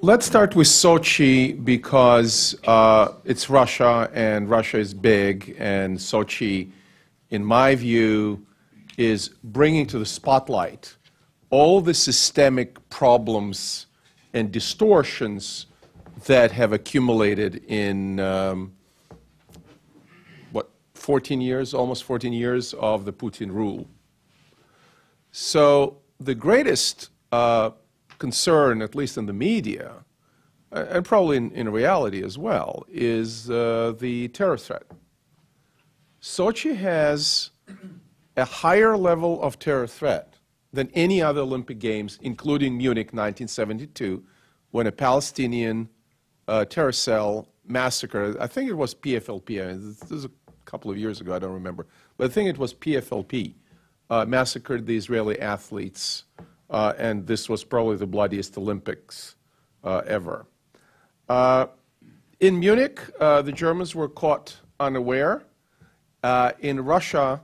Let's start with Sochi because it's Russia and Russia is big, and Sochi, in my view, is bringing to the spotlight all the systemic problems and distortions that have accumulated in, 14 years, almost 14 years of the Putin rule. So the greatest concern, at least in the media, and probably in reality as well, is the terror threat. Sochi has a higher level of terror threat than any other Olympic Games, including Munich 1972, when a Palestinian terror cell massacred, I think it was PFLP, this is a couple of years ago, I don't remember, but I think it was PFLP, massacred the Israeli athletes, and this was probably the bloodiest Olympics ever. In Munich, the Germans were caught unaware. In Russia,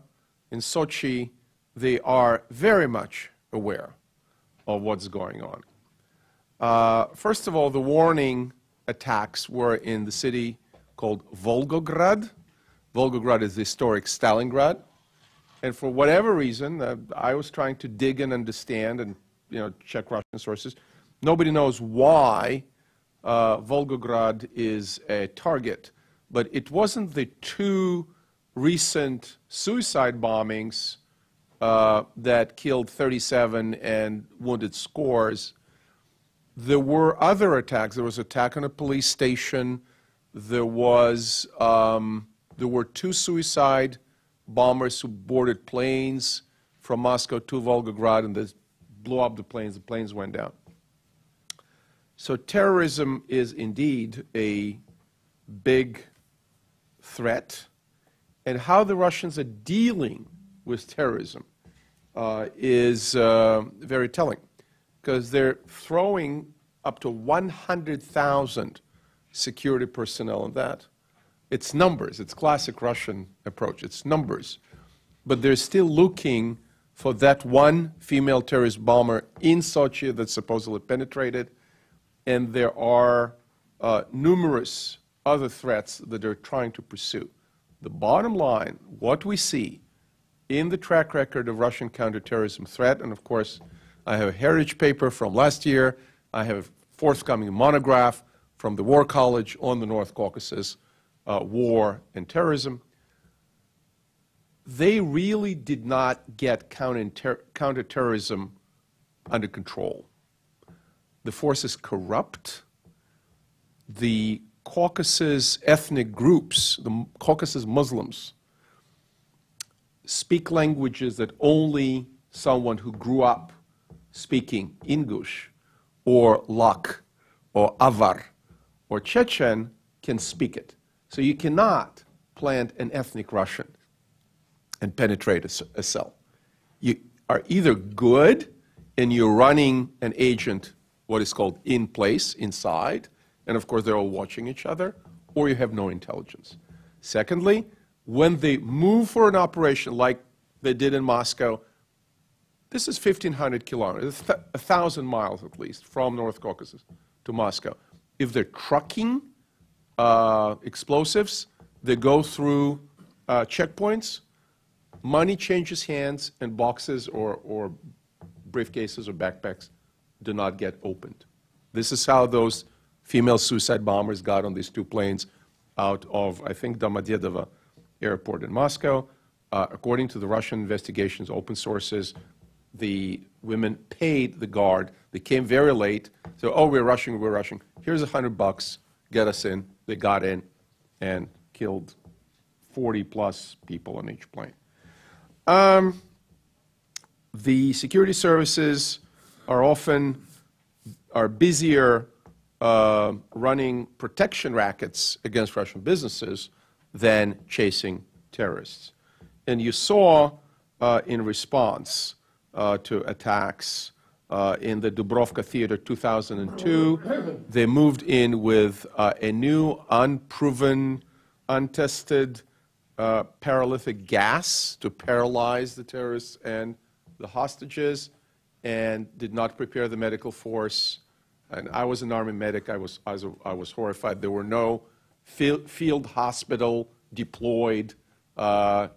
in Sochi, they are very much aware of what's going on. First of all, the warning attacks were in the city called Volgograd. Volgograd is the historic Stalingrad. And for whatever reason, I was trying to dig and understand and check Russian sources. Nobody knows why Volgograd is a target, but it wasn't the two recent suicide bombings that killed 37 and wounded scores. There were other attacks. There was an attack on a police station. There were two suicide bombers who boarded planes from Moscow to Volgograd, and they blew up the planes. The planes went down. So terrorism is indeed a big threat, and how the Russians are dealing with terrorism is very telling, because they're throwing up to 100,000 security personnel on that. It's numbers. It's classic Russian approach. It's numbers. But they're still looking for that one female terrorist bomber in Sochi that supposedly penetrated. And there are numerous other threats that they're trying to pursue. The bottom line, what we see in the track record of Russian counterterrorism threat, and of course, I have a heritage paper from last year. I have a forthcoming monograph from the War College on the North Caucasus, war and terrorism. They really did not get counterterrorism under control. The force is corrupt. The Caucasus ethnic groups, the Caucasus Muslims, speak languages that only someone who grew up speaking English or Lak or Avar or Chechen can speak it. So you cannot plant an ethnic Russian and penetrate a cell. You are either good and you're running an agent, what is called in place, inside, and of course they're all watching each other, or you have no intelligence. Secondly, when they move for an operation like they did in Moscow, this is 1,500 kilometers, 1,000 miles at least from North Caucasus to Moscow. If they're trucking explosives, they go through checkpoints, money changes hands, and boxes or briefcases or backpacks do not get opened. This is how those female suicide bombers got on these two planes out of, I think, Domodedovo airport in Moscow. According to the Russian investigations, open sources, the women paid the guard. They came very late. So, oh, we're rushing, we're rushing. Here's $100, get us in. They got in and killed 40-plus people on each plane. The security services are busier running protection rackets against Russian businesses than chasing terrorists. And you saw in response to attacks in the Dubrovka Theater 2002, they moved in with a new, unproven, untested paralytic gas to paralyze the terrorists and the hostages, and did not prepare the medical force and I was an Army medic, I was horrified. There were no field hospital deployed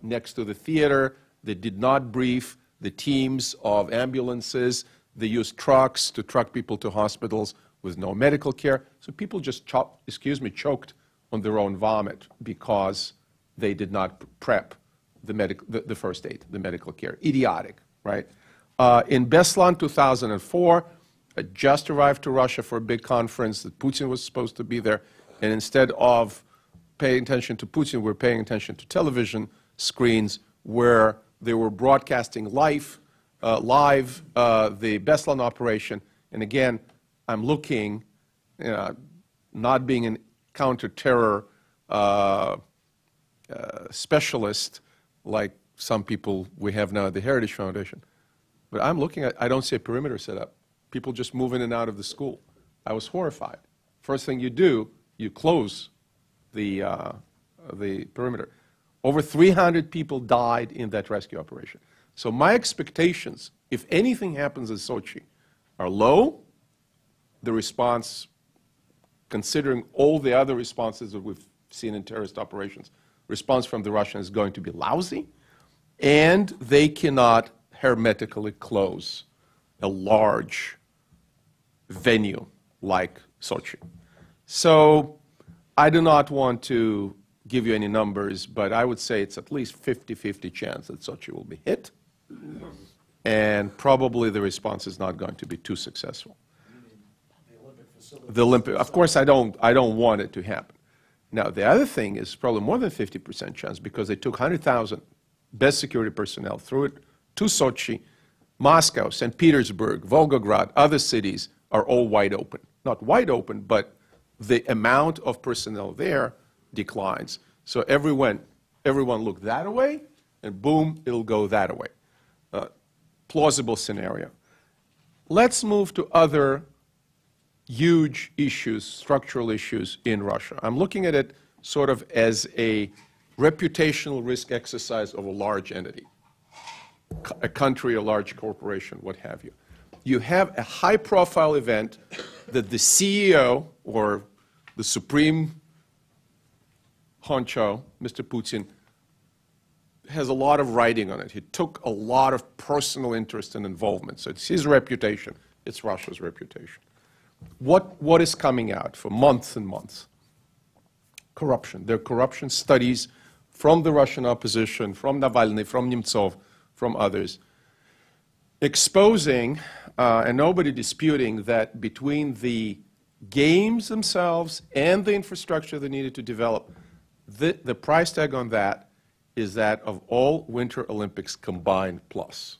next to the theater. They did not brief the teams of ambulances. They used trucks to truck people to hospitals with no medical care. So people just choked on their own vomit because they did not prep the first aid, the medical care. Idiotic, right? In Beslan 2004, I just arrived to Russia for a big conference that Putin was supposed to be there, and instead of paying attention to Putin, we're paying attention to television screens where they were broadcasting live the Beslan operation. And again, I'm looking, not being a counter-terror specialist like some people we have now at the Heritage Foundation, but I'm looking at, I don't see a perimeter set up. People just move in and out of the school. I was horrified. First thing you do, you close the perimeter. Over 300 people died in that rescue operation. So my expectations, if anything happens in Sochi, are low. The response, considering all the other responses that we've seen in terrorist operations, response from the Russians is going to be lousy, and they cannot hermetically close a large venue like Sochi. So I do not want to give you any numbers, but I would say it's at least 50-50 chance that Sochi will be hit, and probably the response is not going to be too successful. The Olympic, of course, I don't want it to happen. Now, the other thing is probably more than 50% chance because they took 100,000 best security personnel through it to Sochi. Moscow, St. Petersburg, Volgograd, other cities are all wide open. Not wide open, but the amount of personnel there declines. So everyone looked that way, and boom, it'll go that way. Plausible scenario. Let's move to other huge issues, structural issues in Russia. I'm looking at it sort of as a reputational risk exercise of a large entity, a country, a large corporation, what have you. You have a high-profile event that the CEO or the supreme honcho, Mr. Putin, has a lot of writing on it. He took a lot of personal interest and involvement. So it's his reputation. It's Russia's reputation. What is coming out for months and months? Corruption. There are corruption studies from the Russian opposition, from Navalny, from Nemtsov, from others, exposing, and nobody disputing, that between the games themselves and the infrastructure they needed to develop, the price tag on that is that of all Winter Olympics combined plus.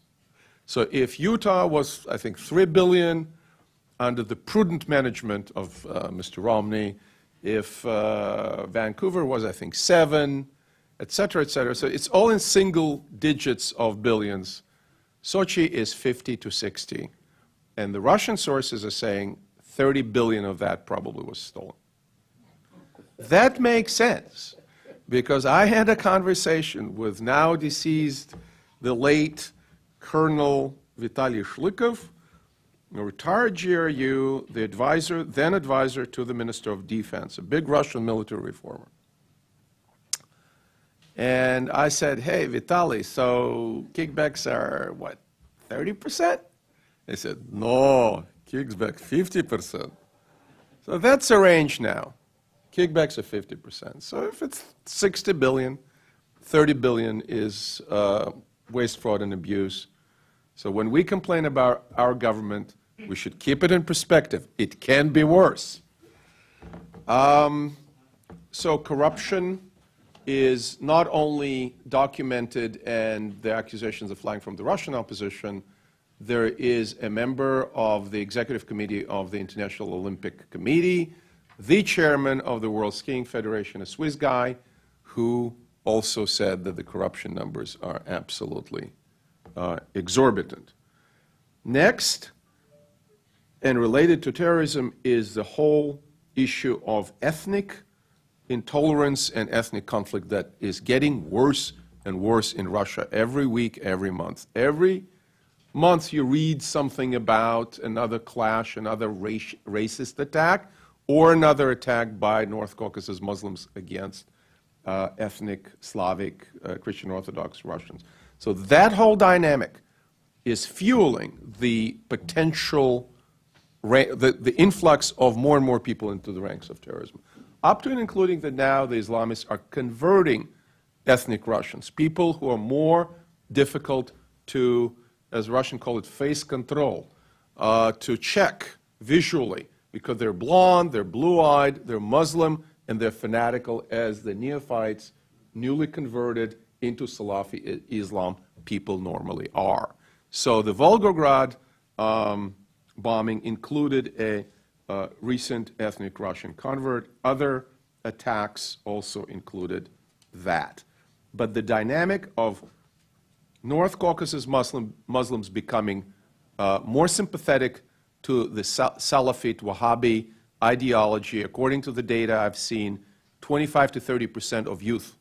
So if Utah was, I think, $3 billion under the prudent management of Mr. Romney, if Vancouver was, I think, 7, et cetera, et cetera. So it's all in single digits of billions. Sochi is 50 to 60. And the Russian sources are saying 30 billion of that probably was stolen. That makes sense, because I had a conversation with now deceased, the late Colonel Vitaly Shlikov, a retired GRU, the advisor, then advisor to the Minister of Defense, a big Russian military reformer. And I said, hey, Vitaly, so kickbacks are, what, 30%? He said, no, kickback 50%. So that's a range now. Kickbacks are 50%. So if it's 60 billion, 30 billion is waste, fraud, and abuse. So when we complain about our government, we should keep it in perspective. It can be worse. So corruption is not only documented, and the accusations are flying from the Russian opposition. There is a member of the executive committee of the International Olympic Committee, the chairman of the World Skiing Federation, a Swiss guy, who also said that the corruption numbers are absolutely exorbitant. Next, and related to terrorism, is the whole issue of ethnic intolerance and ethnic conflict that is getting worse and worse in Russia every week, every month. Every month you read something about another clash, another racist attack, or another attack by North Caucasus Muslims against ethnic Slavic Christian Orthodox Russians. So that whole dynamic is fueling the potential, the influx of more and more people into the ranks of terrorism. Up to and including that now the Islamists are converting ethnic Russians, people who are more difficult to, as Russians call it, face control, to check visually, because they're blonde, they're blue-eyed, they're Muslim, and they're fanatical as the neophytes, newly converted into Salafi Islam people normally are. So the Volgograd bombing included a recent ethnic Russian convert. Other attacks also included that. But the dynamic of North Caucasus Muslims becoming more sympathetic to the Salafite Wahhabi ideology, according to the data I've seen, 25 to 30% of youth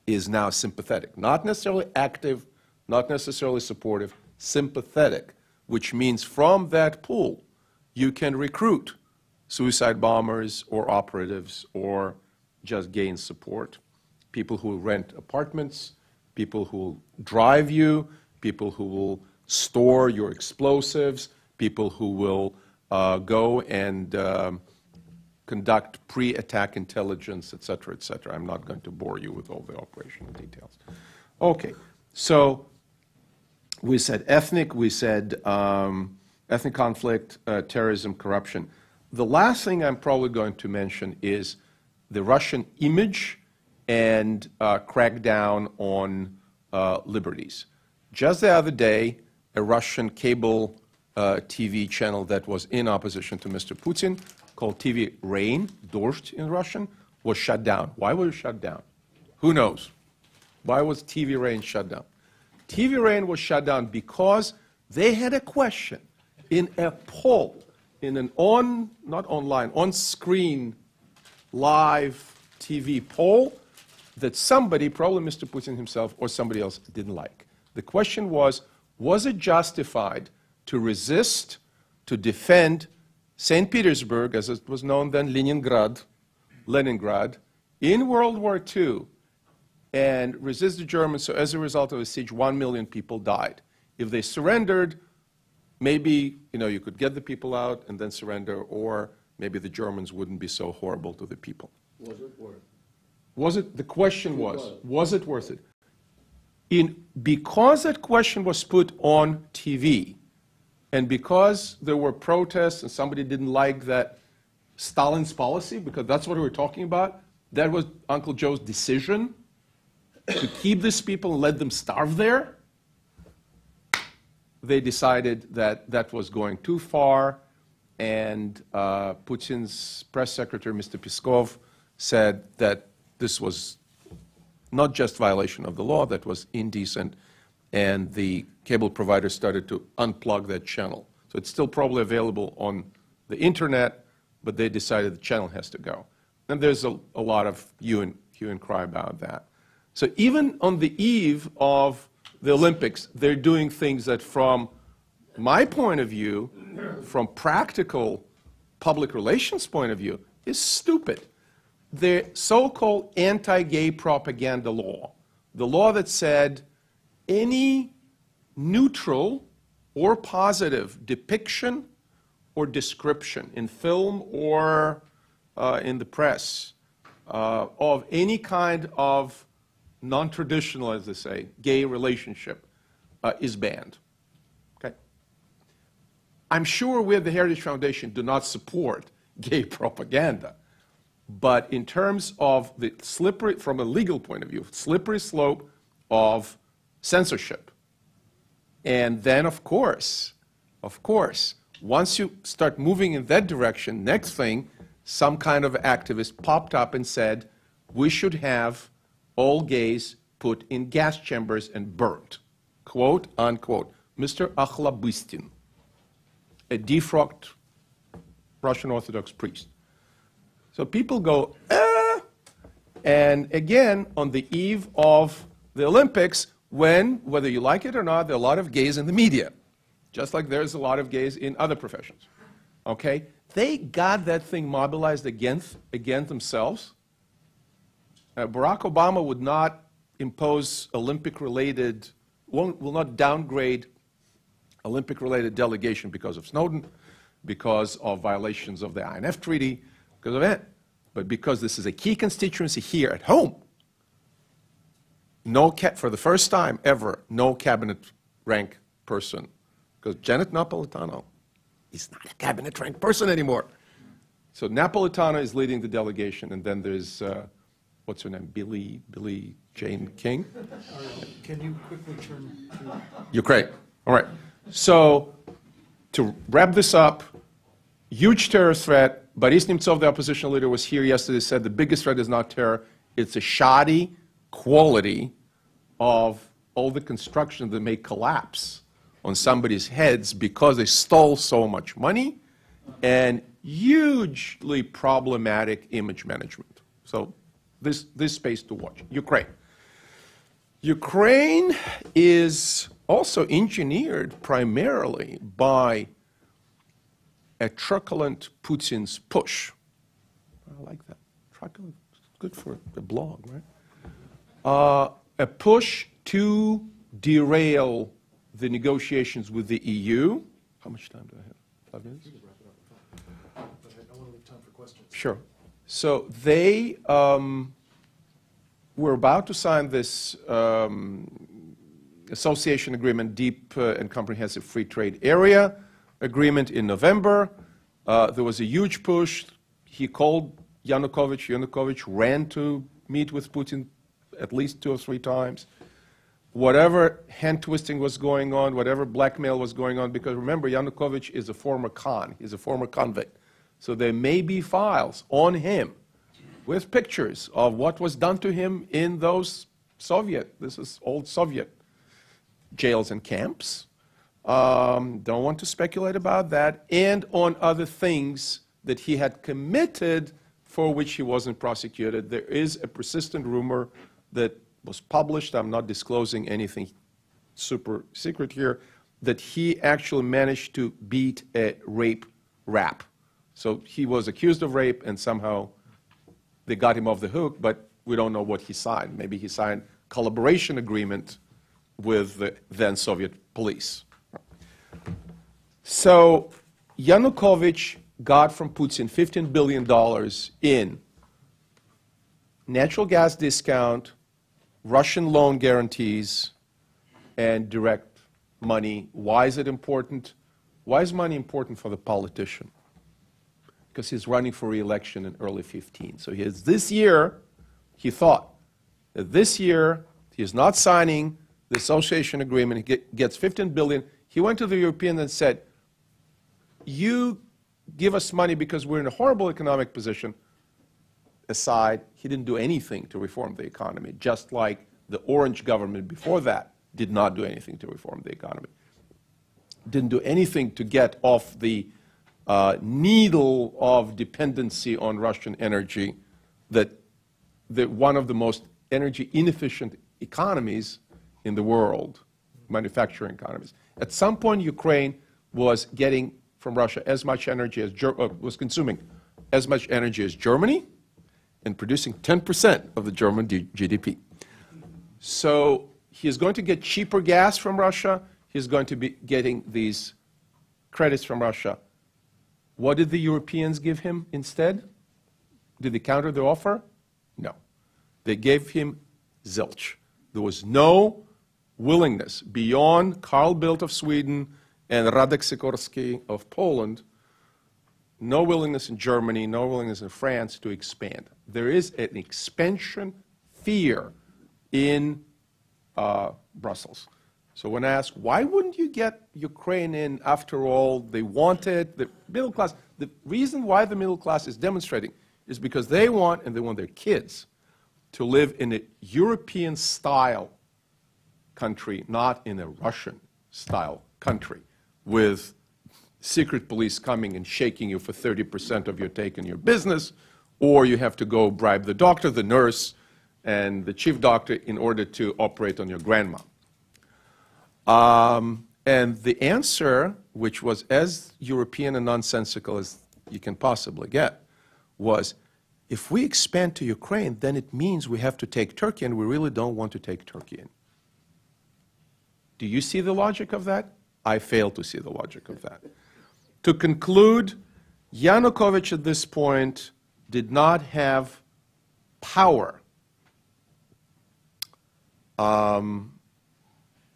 is now sympathetic. Not necessarily active, not necessarily supportive, sympathetic, which means from that pool you can recruit suicide bombers or operatives or just gain support. People who rent apartments, people who will drive you, people who will store your explosives, people who will go and conduct pre-attack intelligence, et cetera, et cetera. I'm not going to bore you with all the operational details. Okay, so we said ethnic, we said ethnic conflict, terrorism, corruption. The last thing I'm probably going to mention is the Russian image and crackdown on liberties. Just the other day, a Russian cable TV channel that was in opposition to Mr. Putin, called TV Rain, Dozhd in Russian, was shut down. Why was it shut down? Who knows? Why was TV Rain shut down? TV Rain was shut down because they had a question in a poll, in an on-screen live TV poll that somebody, probably Mr. Putin himself or somebody else, didn't like. The question was it justified to resist, to defend St. Petersburg, as it was known then, Leningrad, in World War II, and resist the Germans, so as a result of the siege, 1 million people died. If they surrendered, maybe you could get the people out and then surrender, or maybe the Germans wouldn't be so horrible to the people. Was it worth it? The question was it worth it? Because that question was put on TV, and because there were protests and somebody didn't like that Stalin's policy, because that's what we were talking about, that was Uncle Joe's decision to keep these people and let them starve there, they decided that that was going too far, and Putin's press secretary, Mr. Peskov, said that this was not just violation of the law, that was indecent, and the cable provider started to unplug that channel. So it's still probably available on the internet, but they decided the channel has to go. And there's a lot of hue and cry about that. So even on the eve of the Olympics, they're doing things that from my point of view, from practical public relations point of view, is stupid. The so-called anti-gay propaganda law, the law that said any neutral or positive depiction or description in film or in the press of any kind of non-traditional, as they say, gay relationship is banned. Okay? I'm sure we at the Heritage Foundation do not support gay propaganda. But in terms of the slippery, from a legal point of view, slippery slope of censorship. And then, of course, once you start moving in that direction, next thing, some kind of activist popped up and said, we should have all gays put in gas chambers and burnt, quote, unquote. Mr. Akhlabystin, a defrocked Russian Orthodox priest. So people go, and again, on the eve of the Olympics, when, whether you like it or not, there are a lot of gays in the media, just like there's a lot of gays in other professions. Okay? They got that thing mobilized against themselves. Barack Obama would not impose Olympic-related, will not downgrade Olympic-related delegation because of Snowden, because of violations of the INF Treaty, because of it. But because this is a key constituency here at home, for the first time ever, no cabinet rank person. Because Janet Napolitano is not a cabinet rank person anymore. So Napolitano is leading the delegation, and then there's, what's her name, Billie Jane King? Can you quickly turn to... Ukraine. All right. So to wrap this up, huge terror threat. Boris Nemtsov, the opposition leader, was here yesterday, said the biggest threat is not terror, it's a shoddy quality of all the construction that may collapse on somebody's heads because they stole so much money, and hugely problematic image management. So this space to watch. Ukraine. Ukraine is also engineered primarily by a truculent Putin's push. I like that. Truculent, good for a blog, right? A push to derail the negotiations with the EU. How much time do I have? 5 minutes? You can wrap it up. But I want to leave time for questions. Sure. So they were about to sign this association agreement, deep and comprehensive free trade area agreement in November. There was a huge push. He called Yanukovych. Yanukovych ran to meet with Putin at least 2 or 3 times. Whatever hand-twisting was going on, whatever blackmail was going on, because remember, Yanukovych is a former he's a former convict. So there may be files on him with pictures of what was done to him in those this is old Soviet jails and camps. Don't want to speculate about that, and on other things that he had committed for which he wasn't prosecuted. There is a persistent rumor that was published, I'm not disclosing anything super secret here, that he actually managed to beat a rape rap. So he was accused of rape, and somehow they got him off the hook, but we don't know what he signed. Maybe he signed a collaboration agreement with the then Soviet police. So Yanukovych got from Putin $15 billion in natural gas discount, Russian loan guarantees, and direct money. Why is it important? Why is money important for the politician? Because he's running for re-election in early 15. So this year, he thought that this year he is not signing the association agreement. He gets $15 billion. He went to the Europeans and said, you give us money because we're in a horrible economic position. Aside, he didn't do anything to reform the economy, just like the Orange government before that did not do anything to reform the economy. Didn't do anything to get off the needle of dependency on Russian energy, that one of the most energy inefficient economies in the world, manufacturing economies. At some point, Ukraine was getting from Russia as much energy as was consuming as much energy as Germany, and producing 10% of the German GDP. So he's going to get cheaper gas from Russia. He's going to be getting these credits from Russia. What did the Europeans give him instead? Did they counter the offer? No. They gave him zilch. There was no willingness beyond Carl Bildt of Sweden and Radek Sikorski of Poland, no willingness in Germany, no willingness in France to expand. There is an expansion fear in Brussels. So when asked, why wouldn't you get Ukraine in? After all, they want it. The middle class, the reason why the middle class is demonstrating is because they want, and they want their kids, to live in a European-style country, not in a Russian-style country, with secret police coming and shaking you for 30% of your take in your business, or you have to go bribe the doctor, the nurse, and the chief doctor in order to operate on your grandma. And the answer, which was as European and nonsensical as you can possibly get, was, if we expand to Ukraine, then it means we have to take Turkey, and we really don't want to take Turkey in. Do you see the logic of that? I fail to see the logic of that. To conclude, Yanukovych at this point did not have power.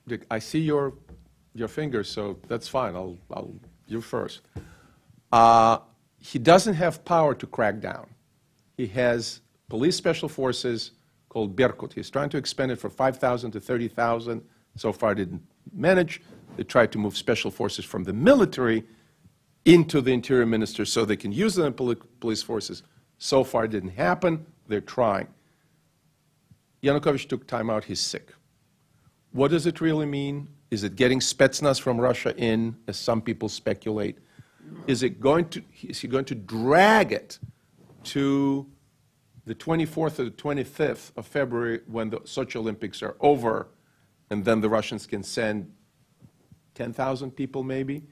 Dick, I see your fingers, so that's fine. You first. He doesn't have power to crack down. He has police special forces called Berkut. He's trying to expand it from 5,000 to 30,000. So far, didn't manage. They tried to move special forces from the military into the interior minister so they can use them in police forces. So far, didn't happen. They're trying. Yanukovych took time out. He's sick. What does it really mean? Is it getting Spetsnaz from Russia in, as some people speculate? Is he going to drag it to the 24th or the 25th of February when the Sochi Olympics are over, and then the Russians can send 10,000 people maybe?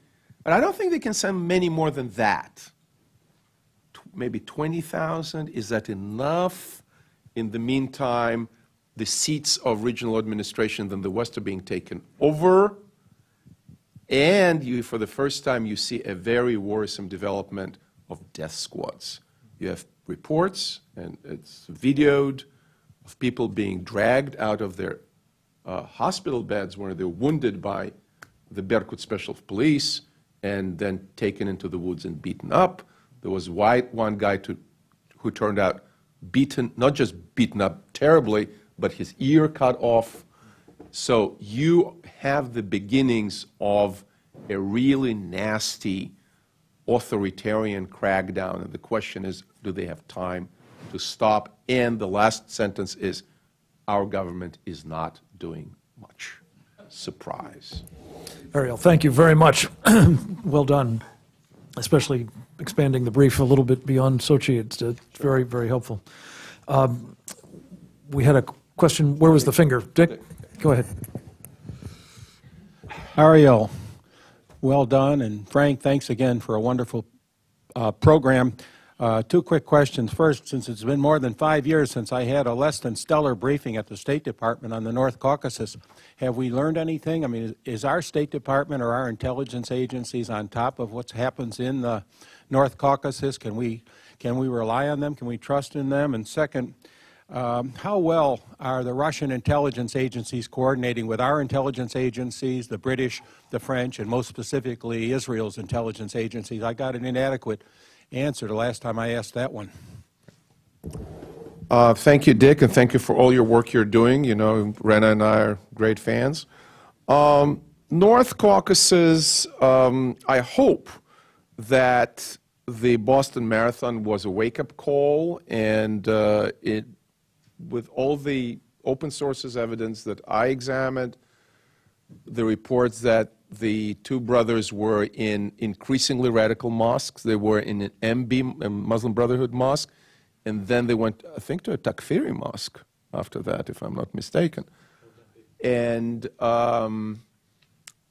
And I don't think they can send many more than that. Maybe 20,000. Is that enough? In the meantime, the seats of regional administration in the West are being taken over. And for the first time, you see a very worrisome development of death squads. You have reports, and it's videoed, of people being dragged out of their hospital beds where they're wounded by the Berkut Special Police and then taken into the woods and beaten up. There was one guy who turned out beaten, not just beaten up terribly, but his ear cut off. So you have the beginnings of a really nasty authoritarian crackdown. And the question is, do they have time to stop? And the last sentence is, our government is not doing much. Surprise. Ariel, thank you very much. Well done, especially expanding the brief a little bit beyond Sochi. It's very, very helpful. We had a question. Where was the finger? Dick, go ahead. Ariel, well done. And Frank, thanks again for a wonderful program. Two quick questions. First, since it's been more than 5 years since I had a less than stellar briefing at the State Department on the North Caucasus, have we learned anything? I mean, is our State Department or our intelligence agencies on top of what happens in the North Caucasus? Can we rely on them? Can we trust in them? And second, how well are the Russian intelligence agencies coordinating with our intelligence agencies, the British, the French, and most specifically Israel's intelligence agencies? I got an inadequate answer the last time I asked that one. Thank you, Dick, and thank you for all your work you're doing. You know, Rena and I are great fans. North Caucasus, I hope that the Boston Marathon was a wake-up call, and with all the open sources evidence that I examined, the reports that the two brothers were in increasingly radical mosques. They were in an MB, a Muslim Brotherhood mosque, and then they went, I think, to a Takfiri mosque after that, if I'm not mistaken. And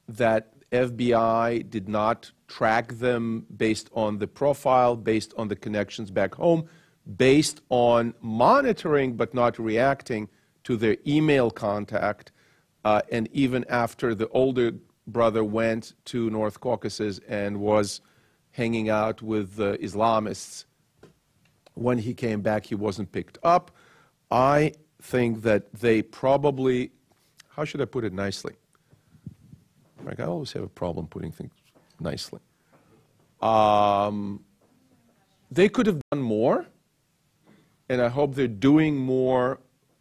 that FBI did not track them based on the profile, based on the connections back home, based on monitoring but not reacting to their email contact. And even after the older brother went to North Caucasus and was hanging out with Islamists, when he came back, he wasn't picked up. I think that they probably, how should I put it nicely? Like, I always have a problem putting things nicely. They could have done more, and I hope they're doing more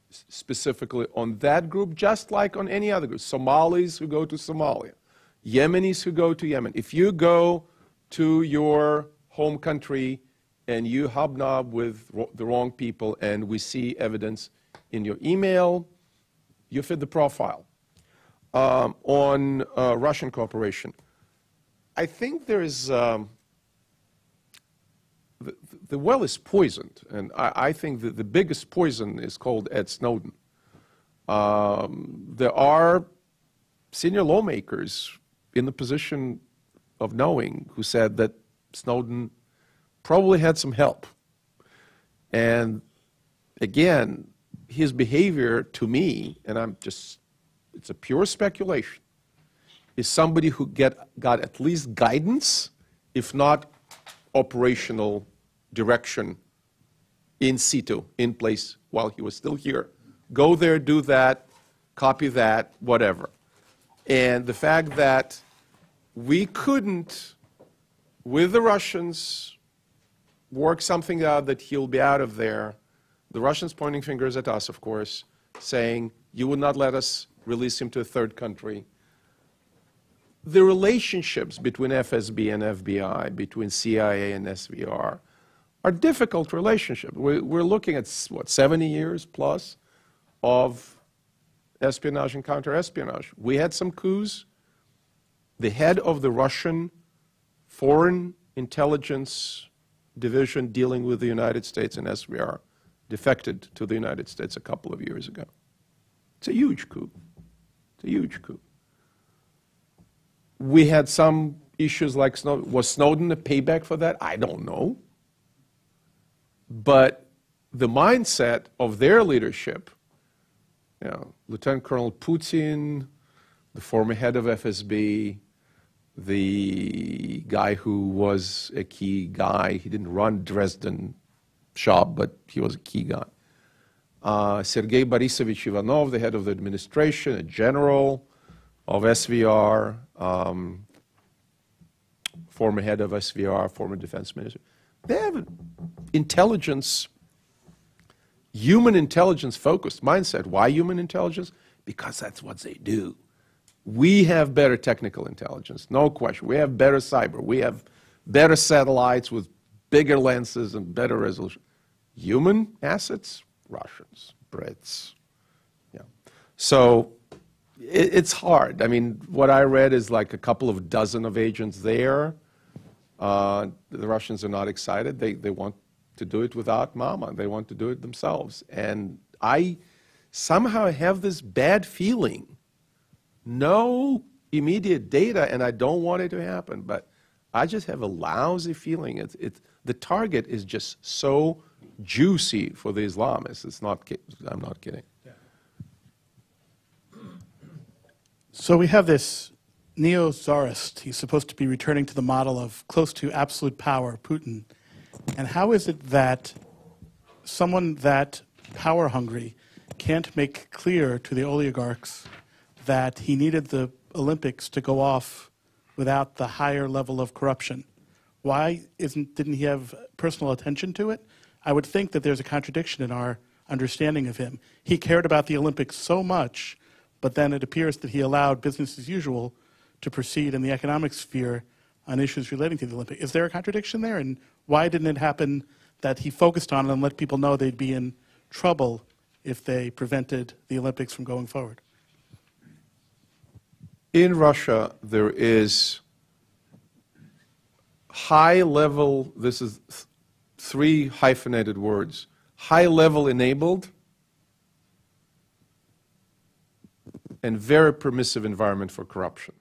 specifically on that group, just like on any other group. Somalis who go to Somalia, Yemenis who go to Yemen. If you go to your home country and you hobnob with the wrong people and we see evidence in your email, you fit the profile. On Russian cooperation, I think there is, the well is poisoned, and I think that the biggest poison is called Ed Snowden. There are senior lawmakers in the position of knowing who said that Snowden probably had some help. And again, his behavior to me, and it's a pure speculation, is somebody who got at least guidance, if not operational direction in situ, in place while he was still here. Go there, do that, copy that, whatever. And the fact that we couldn't, with the Russians, work something out that he'll be out of there, the Russians pointing fingers at us, of course, saying, you would not let us release him to a third country. The relationships between FSB and FBI, between CIA and SVR, are difficult relationships. We're looking at, what, 70 years plus of espionage and counter-espionage. We had some coups. The head of the Russian Foreign Intelligence Division dealing with the United States and SVR defected to the United States a couple of years ago. It's a huge coup. It's a huge coup. We had some issues like Snowden. Was Snowden a payback for that? I don't know. But the mindset of their leadership, you know, Lieutenant Colonel Putin, the former head of FSB, the guy who was a key guy, he didn't run Dresden shop, but he was a key guy. Sergei Borisovich Ivanov, the head of the administration, a general of SVR, former head of SVR, former defense minister. They have an intelligence, human intelligence focused mindset. Why human intelligence? Because that's what they do. We have better technical intelligence, no question. We have better cyber. We have better satellites with bigger lenses and better resolution. Human assets? Russians, Brits. Yeah. So it's hard. I mean, what I read is like a couple of dozen of agents there. The Russians are not excited. They want to do it without Mama. They want to do it themselves. And I somehow have this bad feeling. No immediate data, and I don't want it to happen, but I just have a lousy feeling. The target is just so juicy for the Islamists. It's not, I'm not kidding. Yeah. So we have this neo-czarist. He's supposed to be returning to the model of close to absolute power, Putin. And how is it that someone that power-hungry can't make clear to the oligarchs that he needed the Olympics to go off without the higher level of corruption? Why didn't he have personal attention to it? I would think that there's a contradiction in our understanding of him. He cared about the Olympics so much, but then it appears that he allowed business as usual to proceed in the economic sphere on issues relating to the Olympics. Is there a contradiction there? And why didn't it happen that he focused on it and let people know they'd be in trouble if they prevented the Olympics from going forward? In Russia, there is high level, this is three hyphenated words, high level enabled and very permissive environment for corruption.